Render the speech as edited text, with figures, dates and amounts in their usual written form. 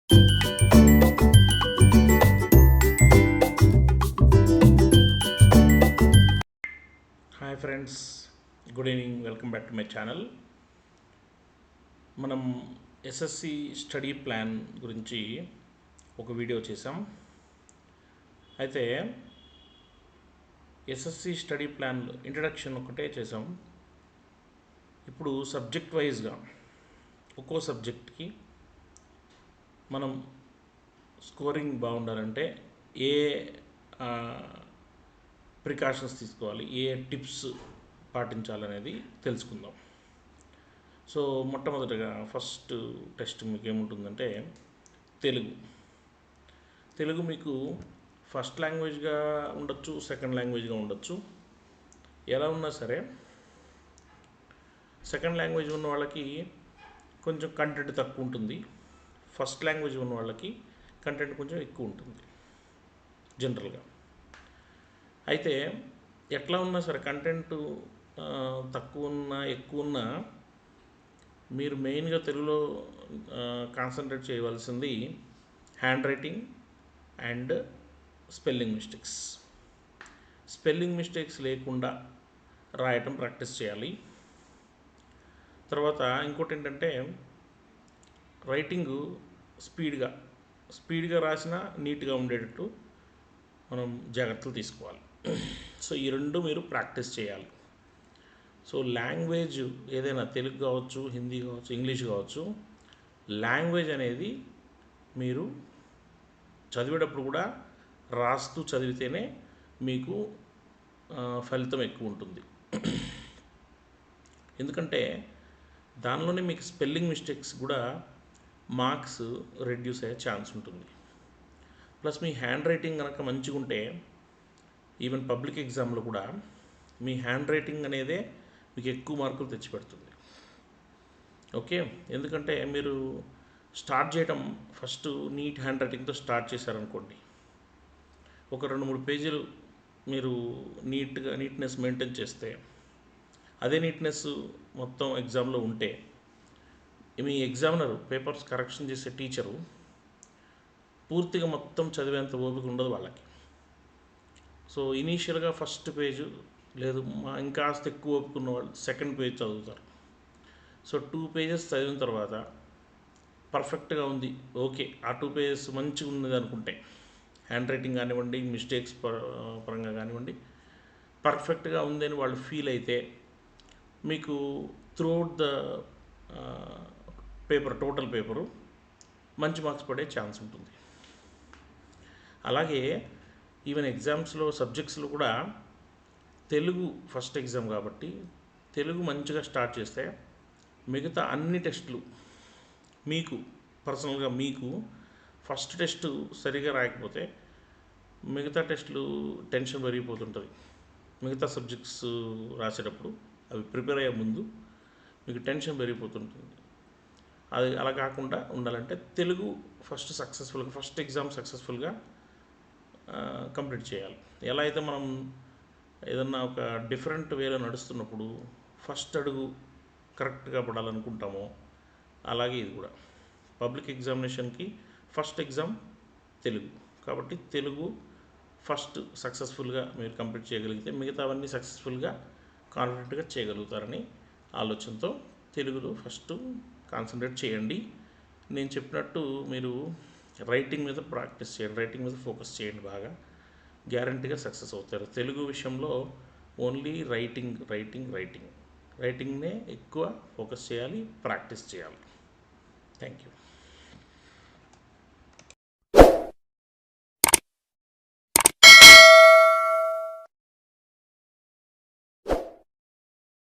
Hi friends, good evening. Welcome back to my channel. మనం SSC study plan గురించి ఒక video చేసాం. అయితే ఎస్ఎస్సి స్టడీ ప్లాన్ ఇంట్రడక్షన్ ఒకటే చేసాం. ఇప్పుడు సబ్జెక్ట్ వైజ్గా ఒక్కో సబ్జెక్ట్కి మనం స్కోరింగ్ బాగుండాలంటే ఏ ప్రికాషన్స్ తీసుకోవాలి, ఏ టిప్స్ పాటించాలనేది తెలుసుకుందాం. సో మొట్టమొదటిగా ఫస్ట్ టెస్ట్ మీకు ఏముంటుందంటే తెలుగు మీకు ఫస్ట్ లాంగ్వేజ్గా ఉండొచ్చు, సెకండ్ లాంగ్వేజ్గా ఉండొచ్చు. ఎలా ఉన్నా సరే సెకండ్ లాంగ్వేజ్ ఉన్న వాళ్ళకి కొంచెం కంటెంట్ తక్కువ ఉంటుంది, ఫస్ట్ లాంగ్వేజ్ ఉన్న వాళ్ళకి కంటెంట్ కొంచెం ఎక్కువ ఉంటుంది జనరల్గా. అయితే ఎట్లా ఉన్నా సరే కంటెంట్ తక్కువ ఉన్నా ఎక్కువ ఉన్నా మీరు మెయిన్గా తెలుగులో కాన్సన్ట్రేట్ చేయవలసింది hand writing and spelling mistakes లేకుండా రాయటం ప్రాక్టీస్ చేయాలి. తర్వాత ఇంకోటి ఏంటంటే రైటింగు స్పీడ్గా రాసినా నీట్గా ఉండేటట్టు మనం జాగ్రత్తలు తీసుకోవాలి. సో ఈ రెండు మీరు ప్రాక్టీస్ చేయాలి. సో లాంగ్వేజ్ ఏదైనా తెలుగు కావచ్చు, హిందీ కావచ్చు, ఇంగ్లీష్ కావచ్చు, లాంగ్వేజ్ అనేది మీరు చదివేటప్పుడు కూడా రాస్తూ చదివితేనే మీకు ఫలితం ఎక్కువ ఉంటుంది. ఎందుకంటే దానిలోనే మీకు స్పెల్లింగ్ మిస్టేక్స్ కూడా మార్క్స్ రెడ్యూస్ అయ్యే ఛాన్స్ ఉంటుంది. ప్లస్ మీ హ్యాండ్ రైటింగ్ కనుక మంచిగా ఉంటే ఈవెన్ పబ్లిక్ ఎగ్జామ్లో కూడా మీ హ్యాండ్ రైటింగ్ అనేదే మీకు ఎక్కువ మార్కులు తెచ్చిపెడుతుంది. ఓకే, ఎందుకంటే మీరు స్టార్ట్ చేయటం ఫస్ట్ నీట్ హ్యాండ్ రైటింగ్తో స్టార్ట్ చేశారనుకోండి, ఒక 2-3 పేజీలు మీరు నీట్నెస్ మెయింటైన్ చేస్తే, అదే నీట్నెస్ మొత్తం ఎగ్జామ్లో ఉంటే మీ ఎగ్జామినర్ పేపర్స్ కరెక్షన్ చేసే టీచరు పూర్తిగా మొత్తం చదివేంత ఓపిక ఉండదు వాళ్ళకి. సో ఇనీషియల్గా ఫస్ట్ పేజ్ లేదు, ఇంకాస్త ఎక్కువ ఓపుకున్న వాళ్ళు సెకండ్ పేజ్ చదువుతారు. సో 2 పేజెస్ చదివిన తర్వాత పర్ఫెక్ట్గా ఉంది, ఓకే, ఆ 2 పేజెస్ మంచిగా ఉన్నది అనుకుంటే, హ్యాండ్ రైటింగ్ కానివ్వండి, మిస్టేక్స్ పరంగా కానివ్వండి, పర్ఫెక్ట్గా ఉందని వాళ్ళు ఫీల్ అయితే మీకు త్రూఅవుట్ ద టోటల్ పేపరు మంచి మార్క్స్ పడే ఛాన్స్ ఉంటుంది. అలాగే ఈవెన్ ఎగ్జామ్స్లో సబ్జెక్ట్స్లో కూడా తెలుగు ఫస్ట్ ఎగ్జామ్ కాబట్టి తెలుగు మంచిగా స్టార్ట్ చేస్తే మిగతా అన్ని టెస్టులు మీకు పర్సనల్గా మీకు ఫస్ట్ టెస్ట్ సరిగా రాయకపోతే మిగతా టెస్టులు టెన్షన్ పెరిగిపోతుంటుంది. మిగతా సబ్జెక్ట్స్ రాసేటప్పుడు అవి ప్రిపేర్ అయ్యే ముందు మీకు టెన్షన్ పెరిగిపోతుంటుంది. అది అలా కాకుండా ఉండాలంటే తెలుగు ఫస్ట్ ఎగ్జామ్ సక్సెస్ఫుల్గా కంప్లీట్ చేయాలి. ఎలా అయితే మనం ఏదన్నా ఒక డిఫరెంట్ వేలో నడుస్తున్నప్పుడు ఫస్ట్ అడుగు కరెక్ట్గా పడాలనుకుంటామో, అలాగే ఇది కూడా పబ్లిక్ ఎగ్జామినేషన్కి ఫస్ట్ ఎగ్జామ్ తెలుగు కాబట్టి తెలుగు ఫస్ట్ సక్సెస్ఫుల్గా మీరు కంప్లీట్ చేయగలిగితే మిగతావన్నీ సక్సెస్ఫుల్గా కాన్ఫిడెంట్గా చేయగలుగుతారని ఆలోచనతో తెలుగులో ఫస్ట్ కాన్సన్ట్రేట్ చేయండి. నేను చెప్పినట్టు మీరు రైటింగ్ మీద ప్రాక్టీస్ చేయండి, రైటింగ్ మీద ఫోకస్ చేయండి, బాగా గ్యారంటీగా సక్సెస్ అవుతారు. తెలుగు విషయంలో ఓన్లీ రైటింగ్నే ఎక్కువ ఫోకస్ చేయాలి, ప్రాక్టీస్ చేయాలి. Thank you.